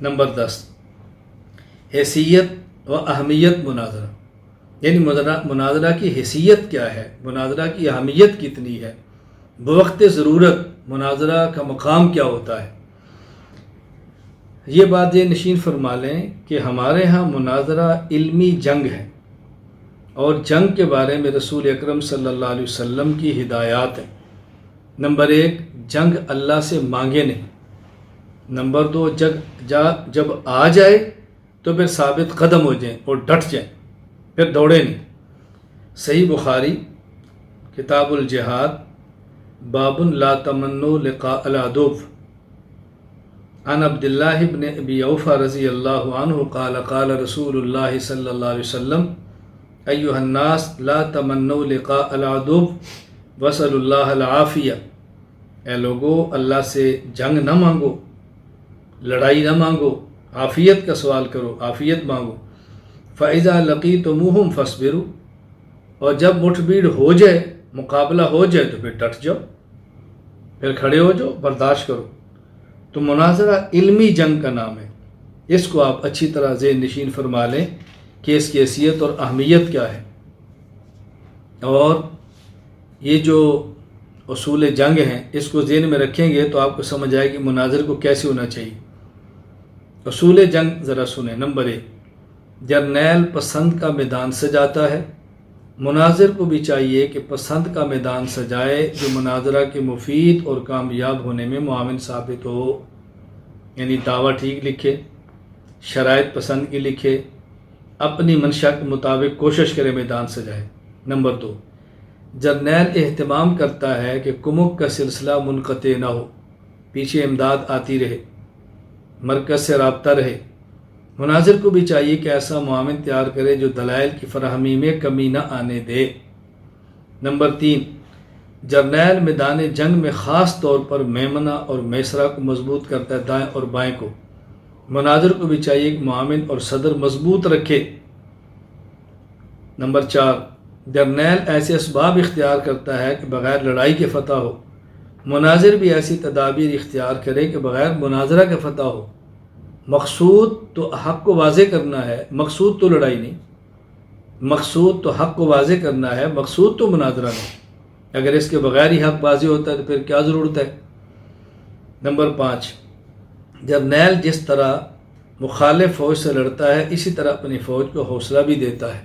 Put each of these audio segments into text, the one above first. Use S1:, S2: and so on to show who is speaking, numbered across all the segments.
S1: Number 10 حیثیت و اہمیت مناظرہ، یعنی مناظرہ کی حیثیت کیا ہے، مناظرہ کی اہمیت کتنی ہے، بوقت ضرورت مناظرہ کا مقام کیا ہوتا ہے۔ یہ بات یہ نشین فرما لیں کہ ہمارے ہاں مناظرہ علمی جنگ ہے، اور جنگ کے بارے میں رسول اکرم صلی اللہ علیہ وسلم کی ہدایات ہیں۔ نمبر 1، جنگ اللہ سے مانگے نہیں۔ نمبر 2، جب آ جائے تو پھر ثابت قدم ہو جائیں اور ڈٹ جائیں، پھر دوڑے نہیں۔ صحیح بخاری کتاب الجہاد، باب لا تمنوا لقاء العدو، عن عبداللہ بن ابی اوفی رضی اللہ عنہ قال قال رسول اللہ صلی اللہ علیہ وسلم ایھا الناس لا تمنوا لقاء العدو واسألوا اللہ العافیہ، اے لوگو اللہ سے جنگ نہ مانگو، لڑائی نہ مانگو، عافیت کا سوال کرو، عافیت مانگو۔ فَإِذَا لَقِيتُمُوهُمْ فَاصْبِرُوا، اور جب مٹھ بھیڑ ہو جائے، مقابلہ ہو جائے تو پھر ڈٹ جاؤ، پھر کھڑے ہو جاؤ، برداشت کرو۔ تو مناظرہ علمی جنگ کا نام ہے، اس کو آپ اچھی طرح ذہن نشین فرما لیں کہ اس کی حیثیت اور اہمیت کیا ہے۔ اور یہ جو اصول جنگ ہیں اس کو ذہن میں رکھیں گے تو آپ کو سمجھ آئے کہ مناظر کو کیسے ہونا چاہیے۔ اصول جنگ ذرا سنیں۔ نمبر 1، جرنیل پسند کا میدان سجاتا ہے، مناظر کو بھی چاہیے کہ پسند کا میدان سجائے جو مناظرہ کے مفید اور کامیاب ہونے میں معاون ثابت ہو، یعنی دعویٰ ٹھیک لکھے، شرائط پسند کی لکھے، اپنی منشا کے مطابق کوشش کرے میدان سجائے۔ نمبر 2، جرنیل اہتمام کرتا ہے کہ کمک کا سلسلہ منقطع نہ ہو، پیچھے امداد آتی رہے، مرکز سے رابطہ رہے۔ مناظر کو بھی چاہیے کہ ایسا معاون تیار کرے جو دلائل کی فراہمی میں کمی نہ آنے دے۔ نمبر 3، جرنیل میدان جنگ میں خاص طور پر میمنہ اور میسرہ کو مضبوط کرتا ہے، دائیں اور بائیں کو۔ مناظر کو بھی چاہیے کہ معاون اور صدر مضبوط رکھے۔ نمبر 4، جرنیل ایسے اسباب اختیار کرتا ہے کہ بغیر لڑائی کے فتح ہو، مناظر بھی ایسی تدابیر اختیار کرے کہ بغیر مناظرہ کے فتح ہو۔ مقصود تو حق کو واضح کرنا ہے، مقصود تو لڑائی نہیں، مقصود تو حق کو واضح کرنا ہے، مقصود تو مناظرہ نہیں۔ اگر اس کے بغیر ہی حق واضح ہوتا ہے تو پھر کیا ضرورت ہے۔ نمبر 5، جرنیل جس طرح مخالف فوج سے لڑتا ہے اسی طرح اپنی فوج کو حوصلہ بھی دیتا ہے۔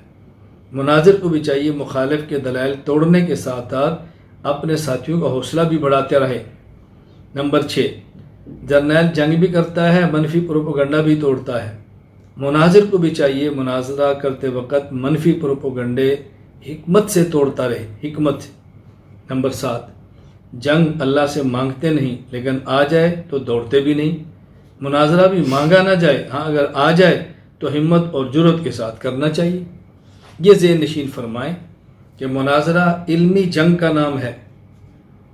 S1: مناظر کو بھی چاہیے مخالف کے دلائل توڑنے کے ساتھ ساتھ اپنے ساتھیوں کا حوصلہ بھی بڑھاتے رہے۔ نمبر 6، جرنیل جنگ بھی کرتا ہے، منفی پروپیگنڈا بھی توڑتا ہے۔ مناظر کو بھی چاہیے مناظرہ کرتے وقت منفی پروپیگنڈے حکمت سے توڑتا رہے، حکمت سے۔ نمبر 7، جنگ اللہ سے مانگتے نہیں لیکن آ جائے تو دوڑتے بھی نہیں۔ مناظرہ بھی مانگا نہ جائے، ہاں اگر آ جائے تو ہمت اور جرأت کے ساتھ کرنا چاہیے۔ یہ ذہن نشین فرمائیں کہ مناظرہ علمی جنگ کا نام ہے،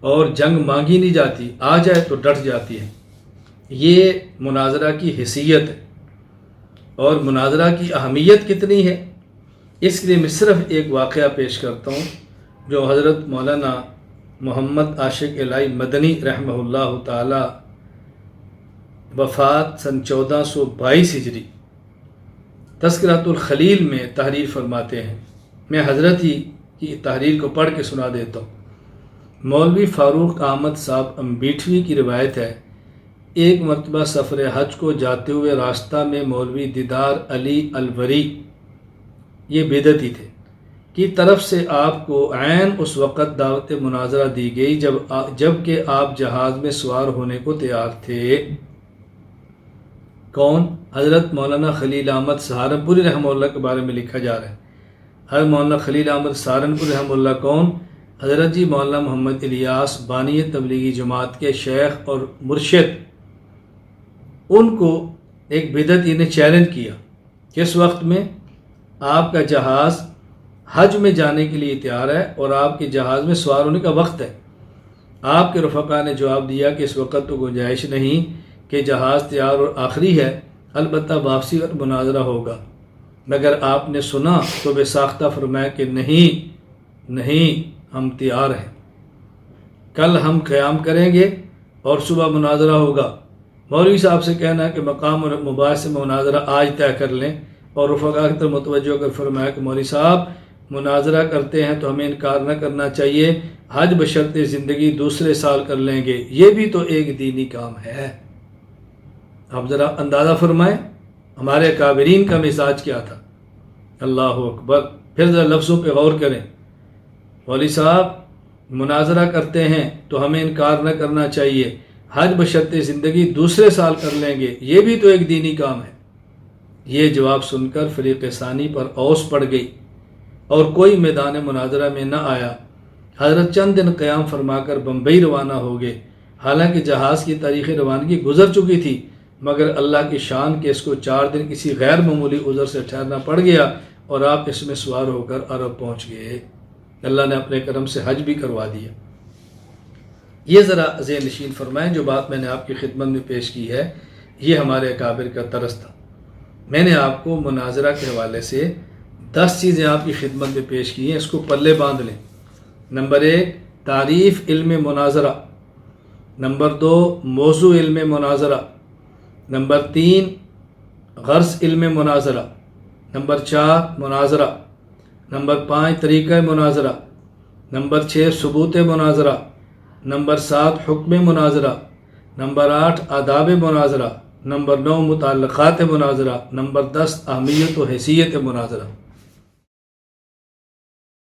S1: اور جنگ مانگی نہیں جاتی، آ جائے تو ڈٹ جاتی ہے۔ یہ مناظرہ کی حیثیت ہے، اور مناظرہ کی اہمیت کتنی ہے اس کے لیے میں صرف ایک واقعہ پیش کرتا ہوں جو حضرت مولانا محمد عاشق الہی مدنی رحمہ اللہ تعالی وفات سن 1422 ہجری تذکرۃ الخلیل میں تحریر فرماتے ہیں۔ میں حضرت ہی کی تحریر کو پڑھ کے سنا دیتا ہوں۔ مولوی فاروق احمد صاحب امبیٹھوی کی روایت ہے، ایک مرتبہ سفر حج کو جاتے ہوئے راستہ میں مولوی دیدار علی الوری، یہ بدعتی تھے، کی طرف سے آپ کو عین اس وقت دعوت مناظرہ دی گئی جب کہ آپ جہاز میں سوار ہونے کو تیار تھے۔ کون؟ حضرت مولانا خلیل احمد سہارنپوری رحمہ اللہ کے بارے میں لکھا جا رہا ہے۔ حضرت مولانا خلیل احمد سہارنپوری رحمہ اللہ کون؟ حضرت جی مولانا محمد الیاس بانی تبلیغی جماعت کے شیخ اور مرشد۔ ان کو ایک بدعتی نے چیلنج کیا کہ اس وقت میں آپ کا جہاز حج میں جانے کے لیے تیار ہے اور آپ کے جہاز میں سوار ہونے کا وقت ہے۔ آپ کے رفقا نے جواب دیا کہ اس وقت تو گنجائش نہیں کہ جہاز تیار اور آخری ہے، البتہ واپسی اور مناظرہ ہوگا۔ مگر آپ نے سنا تو بے ساختہ فرمایا کہ نہیں ہم تیار ہیں، کل ہم قیام کریں گے اور صبح مناظرہ ہوگا۔ مولوی صاحب سے کہنا کہ مقام اور مباحث مناظرہ آج طے کر لیں، اور رفقا کی طرف متوجہ کر فرمایا کہ مولوی صاحب مناظرہ کرتے ہیں تو ہمیں انکار نہ کرنا چاہیے، حج بشرط زندگی دوسرے سال کر لیں گے، یہ بھی تو ایک دینی کام ہے۔ آپ ذرا اندازہ فرمائیں ہمارے اکابرین کا مزاج کیا تھا۔ اللہ اکبر۔ پھر ذرا لفظوں پہ غور کریں، مولوی صاحب مناظرہ کرتے ہیں تو ہمیں انکار نہ کرنا چاہیے، حج بشرط زندگی دوسرے سال کر لیں گے، یہ بھی تو ایک دینی کام ہے۔ یہ جواب سن کر فریق ثانی پر اوس پڑ گئی اور کوئی میدان مناظرہ میں نہ آیا۔ حضرت چند دن قیام فرما کر بمبئی روانہ ہو گئے۔ حالانکہ جہاز کی تاریخ روانگی گزر چکی تھی، مگر اللہ کی شان کہ اس کو 4 دن کسی غیر معمولی عذر سے ٹھہرنا پڑ گیا اور آپ اس میں سوار ہو کر عرب پہنچ گئے۔ اللہ نے اپنے کرم سے حج بھی کروا دیا۔ یہ ذرا ذہن نشین فرمائیں، جو بات میں نے آپ کی خدمت میں پیش کی ہے یہ ہمارے اکابر کا طرز تھا۔ میں نے آپ کو مناظرہ کے حوالے سے 10 چیزیں آپ کی خدمت میں پیش کی ہیں، اس کو پلے باندھ لیں۔ نمبر 1 تعریف علم مناظرہ، نمبر 2 موضوع علم مناظرہ، نمبر 3 غرض علم مناظرہ، نمبر 4 مناظرہ، نمبر 5 طریقہ مناظرہ، نمبر 6 ثبوت مناظرہ، نمبر 7 حکم مناظرہ، نمبر 8 آداب مناظرہ، نمبر 9 متعلقات مناظرہ، نمبر 10 اہمیت و حیثیت مناظرہ۔